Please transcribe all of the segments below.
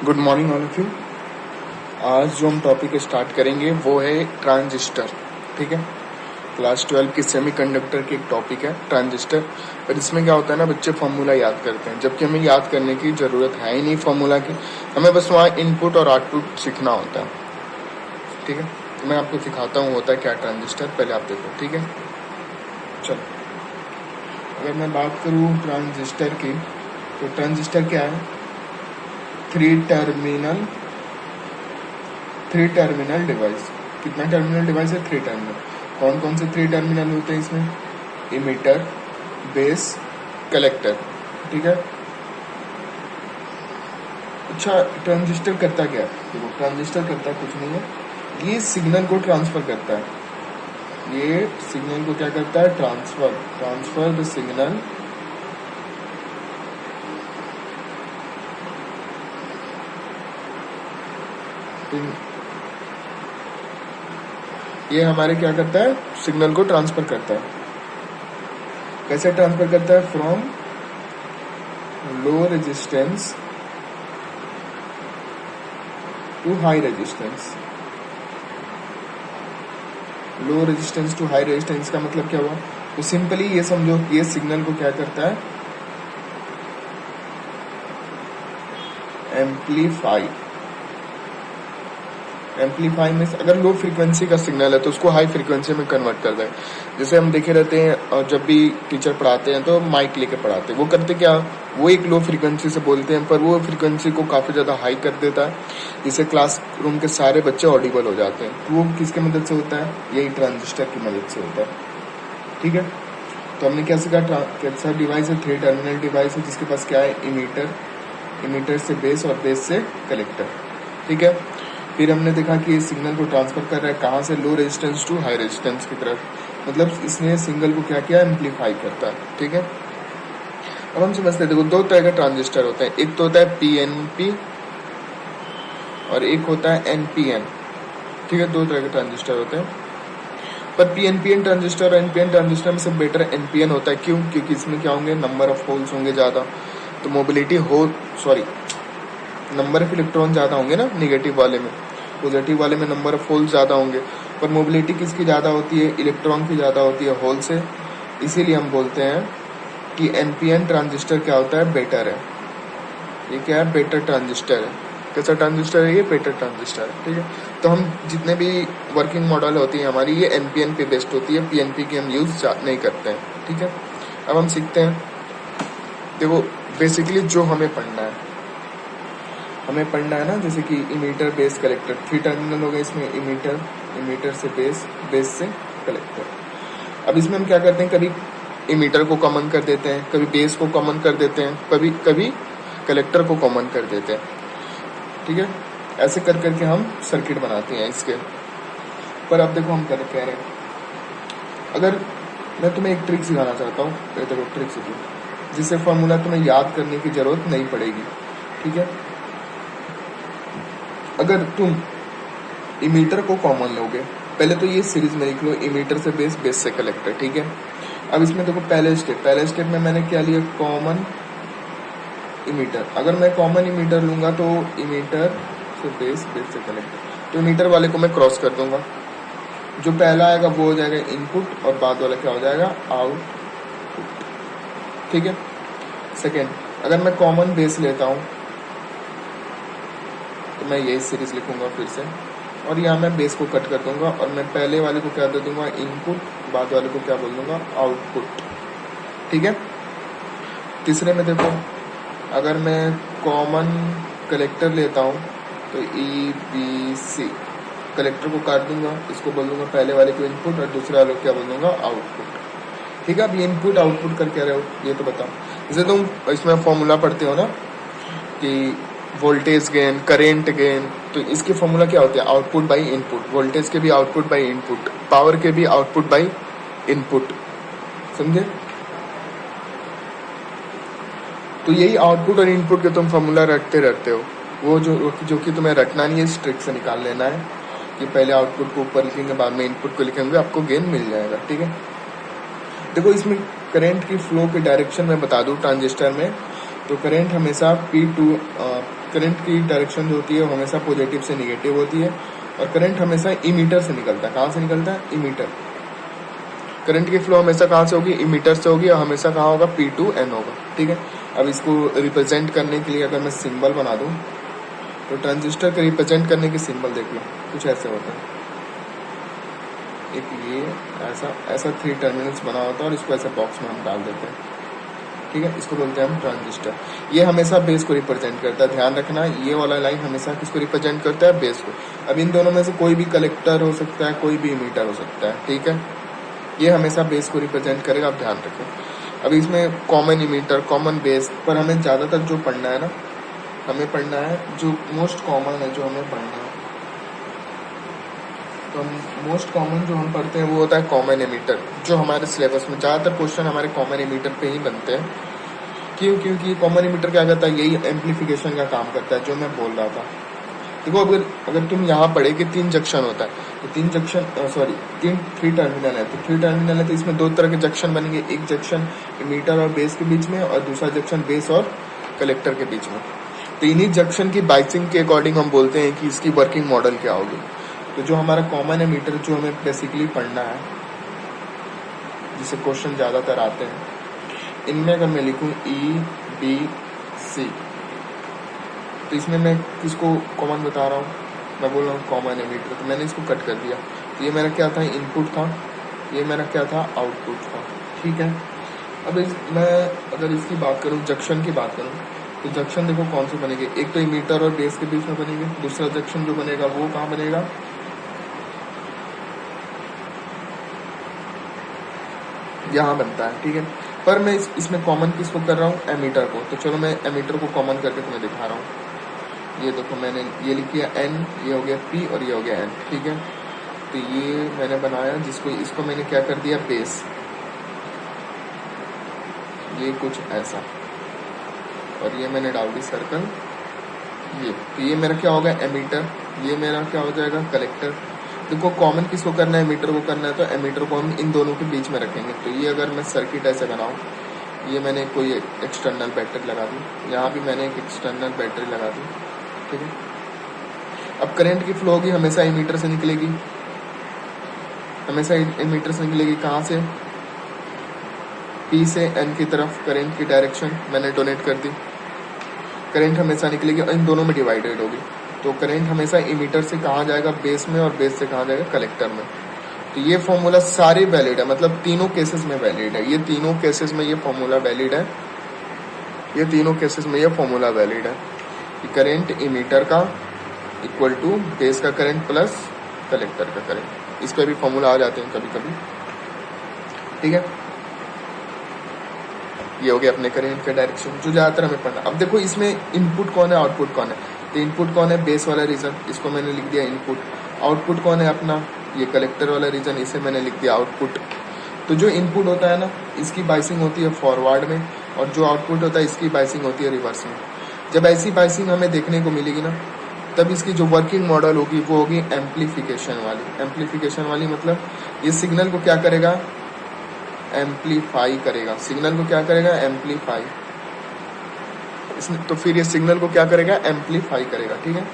Good morning all of you. आज जो हम टॉपिक स्टार्ट करेंगे वो है ट्रांजिस्टर। ठीक है, क्लास 12 की सेमीकंडक्टर की एक टॉपिक है ट्रांजिस्टर। पर इसमें क्या होता है ना, बच्चे फॉर्मूला याद करते हैं, जबकि हमें याद करने की ज़रूरत है ही नहीं फॉर्मूला की। हमें बस वहाँ इनपुट और आउटपुट सीखना होता है। ठीक है, तो मैं आपको सिखाता हूँ होता है क्या ट्रांजिस्टर, पहले आप देखो। ठीक है, चलो अगर मैं बात करूँ ट्रांजिस्टर की, तो ट्रांजिस्टर क्या है? Three terminal device. कितना टर्मिनल डिवाइस है? Three terminal. कौन कौन से थ्री टर्मिनल होते हैं इसमें? Emitter, base, collector. ठीक है, अच्छा ट्रांजिस्टर करता क्या है? देखो ट्रांजिस्टर करता कुछ नहीं है, ये सिग्नल को ट्रांसफर करता है। ये सिग्नल को क्या करता है? ट्रांसफर द सिग्नल ये हमारे क्या करता है? सिग्नल को ट्रांसफर करता है। कैसे ट्रांसफर करता है? From low resistance to high resistance. Low resistance to high resistance का मतलब क्या हुआ? तो सिंपली ये समझो, ये सिग्नल को क्या करता है? एम्पलीफाई में अगर लो फ्रीक्वेंसी का सिग्नल है तो उसको हाई फ्रीक्वेंसी में कन्वर्ट कर दें। जैसे हम देखे रहते हैं, और जब भी टीचर पढ़ाते हैं तो माइक लेके पढ़ाते हैं, वो करते क्या? वो एक लो फ्रीक्वेंसी से बोलते हैं, पर वो फ्रीक्वेंसी को काफ़ी ज़्यादा हाई कर देता है, जिससे क्लासरूम के सारे बच्चे ऑडिबल हो जाते हैं। तो वो किसके मदद से होता है? यही ट्रांजिस्टर की मदद से होता है। ठीक है, तो हमने क्या सीखा? कैसा डिवाइस है? थ्री टर्मिनल डिवाइस है, जिसके पास क्या है? इमीटर से बेस और बेस से कलेक्टर। ठीक है, फिर हमने देखा कि ये सिग्नल को ट्रांसफर कर रहा है कहाँ से? Low resistance to high resistance की तरफ, मतलब इसने सिग्नल को क्या किया? एम्पलीफाई करता है। ठीक है, अब हम समझते हैं। देखो दो तरह के ट्रांजिस्टर होते हैं, एक तो होता है पीएनपी और एक होता है एनपीएन। ठीक है, दो तरह के ट्रांजिस्टर होते हैं, पर पीएनपीएन ट्रांजिस्टर और एनपीएन ट्रांजिस्टर में से बेटर एनपीएन होता है। क्यों? क्योंकि इसमें क्या होंगे? नंबर ऑफ होल्स होंगे ज़्यादा, तो नंबर ऑफ इलेक्ट्रॉन ज़्यादा होंगे ना निगेटिव वाले में। पॉजिटिव वाले में नंबर ऑफ होल्स ज़्यादा होंगे, पर मोबिलिटी किसकी ज़्यादा होती है? इलेक्ट्रॉन की ज़्यादा होती है होल से। इसीलिए हम बोलते हैं कि एनपीएन ट्रांजिस्टर क्या होता है? बेटर है। ये क्या है? बेटर ट्रांजिस्टर है। कैसा ट्रांजिस्टर है ये? बेटर ट्रांजिस्टर है। ठीक है, तो हम जितने भी वर्किंग मॉडल होती है हमारी, ये एनपीएन पे बेस्ड होती है, पीएनपी की हम यूज़ नहीं करते हैं। ठीक है, अब हम सीखते हैं। देखो बेसिकली जो हमें पढ़ना है ना, जैसे कि emitter, base, collector, three terminal हो गए इसमें। इमीटर से बेस, बेस से कलेक्टर। अब इसमें हम क्या करते हैं? कभी इमीटर को कॉमन कर देते हैं, कभी बेस को कॉमन कर देते हैं, कभी कलेक्टर को कॉमन कर देते हैं। ठीक है, ऐसे कर करके हम सर्किट बनाते हैं इसके। पर अब देखो हम क्या कह रहे हैं, अगर मैं तुम्हें एक ट्रिक सिखाना चाहता हूँ, देखो ट्रिक सीखो, जिससे फॉर्मूला तुम्हें याद करने की जरूरत नहीं पड़ेगी। ठीक है, अगर तुम इमीटर को कॉमन लोगे, पहले तो ये सीरीज में लिख लो, इमीटर से बेस, बेस से कलेक्टर। ठीक है, अब इसमें देखो पहले स्टेप में मैंने क्या लिया? Common emitter. अगर मैं कॉमन इमीटर लूंगा तो इमीटर से बेस, बेस से कलेक्टर, तो इमीटर वाले को मैं क्रॉस कर दूंगा। जो पहला आएगा वो हो जाएगा इनपुट, और बाद वाला क्या हो जाएगा? आउटपुट। ठीक है, सेकेंड, अगर मैं कॉमन बेस लेता हूँ तो मैं यही सीरीज लिखूंगा फिर से, और यहाँ मैं बेस को कट कर दूंगा, और मैं पहले वाले को क्या दे दूंगा? इनपुट, बाद वाले को क्या बोल दूंगा? आउटपुट। ठीक है, तीसरे में देखो, अगर मैं कॉमन कलेक्टर लेता हूँ तो ई बी सी, कलेक्टर को काट दूंगा, इसको बोल दूंगा पहले वाले को इनपुट, और दूसरे वाले को क्या बोल दूंगा? आउटपुट। ठीक है, अब ये इनपुट आउटपुट कर क्या रहे हो ये तो बताओ। जैसे तुम इसमें फॉर्मूला पढ़ते हो ना कि वोल्टेज गेन, करेंट गेन, तो इसके फॉर्मूला क्या होते हैं? Output by input. वोल्टेज के भी आउटपुट बाई इनपुट, पावर के भी आउटपुट बाई इनपुट। समझे? तो यही आउटपुट और इनपुट के तुम फॉर्मूला रटते रहते हो, वो जो कि तुम्हें रटना नहीं है, इस ट्रिक से निकाल लेना है कि पहले आउटपुट को ऊपर लिखेंगे, बाद में इनपुट को लिखेंगे, आपको गेन मिल जाएगा। ठीक है, देखो इसमें करंट की फ्लो की डायरेक्शन मैं बता दूं ट्रांजिस्टर में, तो करंट हमेशा करंट की डायरेक्शन जो होती है वो हमेशा पॉजिटिव से निगेटिव होती है, और करंट हमेशा इमीटर से निकलता है। कहाँ से निकलता है? इमीटर। करंट की फ्लो हमेशा कहाँ से होगी? इमीटर से होगी, और हमेशा कहाँ होगा? P2N होगा। ठीक है, अब इसको रिप्रेजेंट करने के लिए अगर मैं सिंबल बना दूं, तो ट्रांजिस्टर के रिप्रेजेंट करने की सिंबल देख लो, कुछ ऐसे होता है। एक ये ऐसा 3 टर्मिनल्स बना होता है, और इसको ऐसे बॉक्स में हम डाल देते हैं। ठीक है, इसको बोलते हैं हम ट्रांजिस्टर। ये हमेशा बेस को रिप्रेजेंट करता है। ध्यान रखना, ये वाला लाइन हमेशा किसको रिप्रेजेंट करता है? बेस को। अब इन दोनों में से कोई भी कलेक्टर हो सकता है, कोई भी इमीटर हो सकता है। ठीक है, ये हमेशा बेस को रिप्रेजेंट करेगा, आप ध्यान रखें। अब इसमें कॉमन इमीटर, कॉमन बेस, पर हमें ज़्यादातर जो पढ़ना है ना, हमें पढ़ना है जो मोस्ट कॉमन है, जो हमें पढ़ना है। तो मोस्ट कॉमन जो हम पढ़ते हैं वो होता है कॉमन एमीटर, जो हमारे सिलेबस में ज़्यादातर क्वेश्चन हमारे कॉमन एमीटर पे ही बनते हैं। क्योंकि कॉमन एमीटर क्या करता है? यही एम्पलीफिकेशन का काम करता है, जो मैं बोल रहा था। देखो, अगर तुम यहाँ पढ़े कि 3 जंक्शन होता है, तो 3 जंक्शन 3 टर्मिनल है, तो 3 टर्मिनल है, तो इसमें 2 तरह के जंक्शन बनेंगे। एक जंक्शन इमीटर और बेस के बीच में, और दूसरा जंक्शन बेस और कलेक्टर के बीच में। तो इन्हीं जंक्शन की बाइसिंग के अकॉर्डिंग हम बोलते हैं कि इसकी वर्किंग मॉडल क्या होगी। तो जो हमारा कॉमन एमीटर, जो हमें बेसिकली पढ़ना है, जिसे क्वेश्चन ज़्यादातर आते हैं, इनमें अगर मैं लिखूँ EBC, तो इसमें मैं किसको कॉमन बता रहा हूँ? मैं बोल रहा हूँ कॉमन एमीटर, तो मैंने इसको कट कर दिया। तो ये मेरा क्या था? इनपुट था। ये मेरा क्या था? आउटपुट था। ठीक है, अब मैं अगर इसकी बात करूँ, जंक्शन की बात करूँ, तो जंक्शन देखो कौन से बनेंगे? एक तो इमीटर और बेस के बीच में बनेंगे। दूसरा जंक्शन जो बनेगा वो कहाँ बनेगा? यहाँ बनता है। ठीक है, पर मैं इसमें कॉमन किसको कर रहा हूँ? एमीटर को। तो चलो मैं एमीटर को कॉमन करके तुम्हें दिखा रहा हूँ। ये देखो, मैंने ये लिख दिया N, ये हो गया P और ये हो गया N। ठीक है, तो ये मैंने बनाया, इसको मैंने क्या कर दिया? बेस। ये कुछ ऐसा, और ये मैंने डाल दी सर्कल। ये तो ये मेरा क्या होगा? एमीटर। ये मेरा क्या हो जाएगा? कलेक्टर। देखो, कॉमन किसको करना है? एमीटर को करना है, तो एमीटर को हम इन दोनों के बीच में रखेंगे। तो ये अगर मैं सर्किट ऐसे बनाऊं, ये मैंने कोई एक्सटर्नल बैटरी लगा दी, यहाँ भी मैंने एक एक्सटर्नल बैटरी लगा दी। ठीक है, अब करंट की फ्लो होगी हमेशा एमीटर से निकलेगी, हमेशा एमीटर से निकलेगी। कहाँ से? P से N की तरफ करंट की डायरेक्शन मैंने डोनेट कर दी। करंट हमेशा निकलेगी और इन दोनों में डिवाइडेड होगी। तो करंट हमेशा इमीटर से कहाँ जाएगा? बेस में, और बेस से कहाँ जाएगा? कलेक्टर में। तो ये फॉर्मूला सारे वैलिड है, मतलब तीनों केसेस में वैलिड है। ये तीनों केसेस में ये फॉर्मूला वैलिड है। ये तीनों केसेस में ये फॉर्मूला वैलिड है कि करंट इमीटर का इक्वल टू बेस का करंट प्लस कलेक्टर का करंट। इस पर भी फॉर्मूला आ जाते हैं कभी कभी। ठीक है, ये हो गया अपने करंट का डायरेक्शन, जो ज़्यादातर हमें पढ़ना। अब देखो, इसमें इनपुट कौन है, आउटपुट कौन है? तो इनपुट कौन है? बेस वाला रीजन, इसको मैंने लिख दिया इनपुट। आउटपुट कौन है? अपना ये कलेक्टर वाला रीजन, इसे मैंने लिख दिया आउटपुट। तो जो इनपुट होता है ना, इसकी बाइसिंग होती है फॉरवर्ड में, और जो आउटपुट होता है इसकी बाइसिंग होती है रिवर्स में। जब ऐसी बाइसिंग हमें देखने को मिलेगी ना, तब इसकी जो वर्किंग मॉडल होगी वो होगी एम्पलीफिकेशन वाली। एम्पलीफिकेशन वाली मतलब ये सिग्नल को क्या करेगा? एम्पलीफाई करेगा। सिग्नल को क्या करेगा? एम्पलीफाई। तो फिर ये सिग्नल को क्या करेगा? एम्पलीफाई करेगा। ठीक है,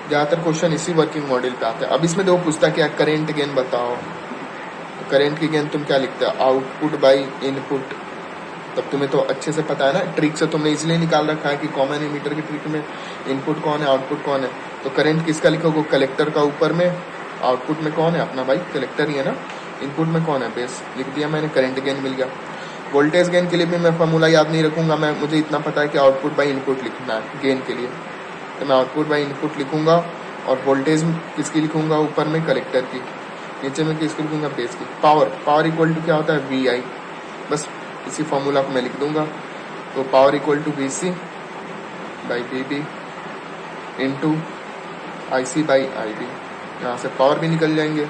ज्यादातर क्वेश्चन इसी वर्किंग मॉडल पे आता है। अब इसमें देखो पूछता क्या? करंट गेन बताओ। तो करंट की गेन तुम क्या लिखते हो? Output by input. तब तुम्हें तो अच्छे से पता है ना, ट्रिक से तुमने इसलिए निकाल रखा है कि कॉमन एमीटर की ट्रिक में इनपुट कौन है, आउटपुट कौन है। तो करंट किसका लिखोगे? कलेक्टर का ऊपर में। आउटपुट में कौन है? अपना भाई कलेक्टर ही है ना। इनपुट में कौन है? बेस। लिख दिया मैंने, करंट गेन मिल गया। वोल्टेज गेन के लिए भी मैं फॉर्मूला याद नहीं रखूंगा, मुझे इतना पता है कि आउटपुट बाई इनपुट लिखना है गेन के लिए। तो मैं आउटपुट बाई इनपुट लिखूंगा, और वोल्टेज किसकी लिखूंगा? ऊपर में कलेक्टर की, नीचे में किसकी लिखूंगा? बेस की। पावर इक्वल टू क्या होता है? VI। बस इसी फॉर्मूला को मैं लिख दूंगा। तो power equal to VC by VB into IC by IB। यहाँ से पावर भी निकल जाएंगे।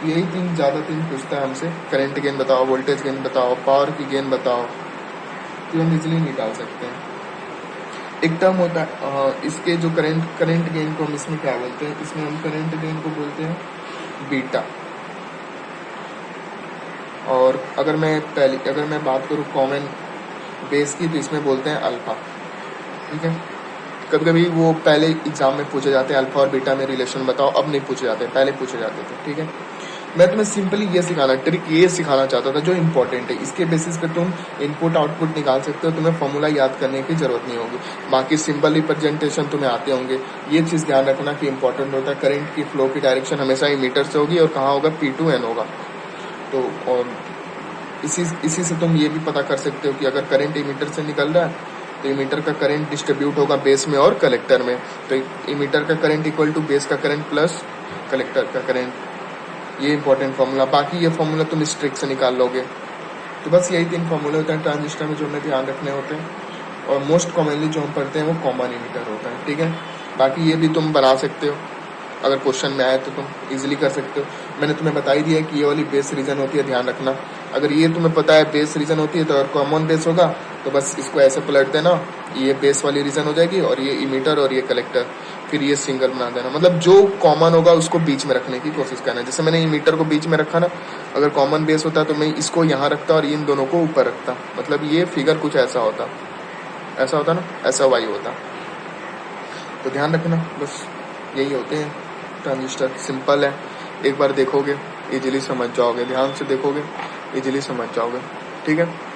यही ज़्यादा पूछता है हमसे, करंट गेन बताओ, वोल्टेज गेन बताओ, पावर की गेन बताओ, तो हम इजीली निकाल सकते हैं। एक टर्म होता है इसके, जो करंट गेन को हम इसमें क्या बोलते हैं? इसमें हम करंट गेन को बोलते हैं बीटा। और अगर मैं बात करूँ कॉमन बेस की, तो इसमें बोलते हैं अल्फा। ठीक है, कभी कभी वो पहले एग्जाम में पूछे जाते हैं, अल्फा और बीटा में रिलेशन बताओ, अब नहीं पूछे जाते, पहले पूछे जाते थे, ठीक है। मैं तुम्हें सिंपली ये सिखाना, ट्रिक ये सिखाना चाहता था जो इंपॉर्टेंट है, इसके बेसिस पे तुम इनपुट आउटपुट निकाल सकते हो, तुम्हें फॉर्मूला याद करने की जरूरत नहीं होगी। बाकी सिंपल रिप्रेजेंटेशन तुम्हें आते होंगे। ये चीज़ ध्यान रखना कि इंपॉर्टेंट होता है, करंट की फ्लो की डायरेक्शन हमेशा इमीटर से होगी और कहाँ होगा, P2N होगा। तो और इसी से तुम ये भी पता कर सकते हो कि अगर करंट इमीटर से निकल रहा है तो इमीटर का करंट डिस्ट्रीब्यूट होगा बेस में और कलेक्टर में। तो इमीटर का करंट इक्वल टू बेस का करंट प्लस कलेक्टर का करंट। ये इंपॉर्टेंट फॉर्मूला, बाकी ये फॉर्मूला तुम इस ट्रिक से निकाल लोगे। तो बस यही 3 फॉर्मूले होते हैं ट्रांजिस्टर में जो हमें ध्यान रखने होते हैं, और मोस्ट कॉमनली जो हम पढ़ते हैं वो कॉमन इमीटर होता है, ठीक है। बाकी ये भी तुम बना सकते हो, अगर क्वेश्चन में आए तो तुम इजीली कर सकते हो। मैंने तुम्हें बता ही दिया है कि ये वाली बेस रीजन होती है, ध्यान रखना। अगर ये तुम्हें पता है बेस रीजन होती है तो अगर कॉमन बेस होगा तो बस इसको ऐसे पलट देना, ये बेस वाली रीजन हो जाएगी और ये इमीटर और ये कलेक्टर, फिर ये सिंगल बना देना। मतलब जो कॉमन होगा उसको बीच में रखने की कोशिश करना। जैसे मैंने इमीटर को बीच में रखा ना, अगर कॉमन बेस होता तो मैं इसको यहाँ रखता और इन दोनों को ऊपर रखता, मतलब ये फिगर कुछ ऐसा होता, ऐसा होता ना, ऐसा वाई होता। तो ध्यान रखना, बस यही होते हैं ट्रांजिस्टर, सिंपल है। एक बार देखोगे इजीली समझ जाओगे, ध्यान से देखोगे इजीली समझ जाओगे, ठीक है।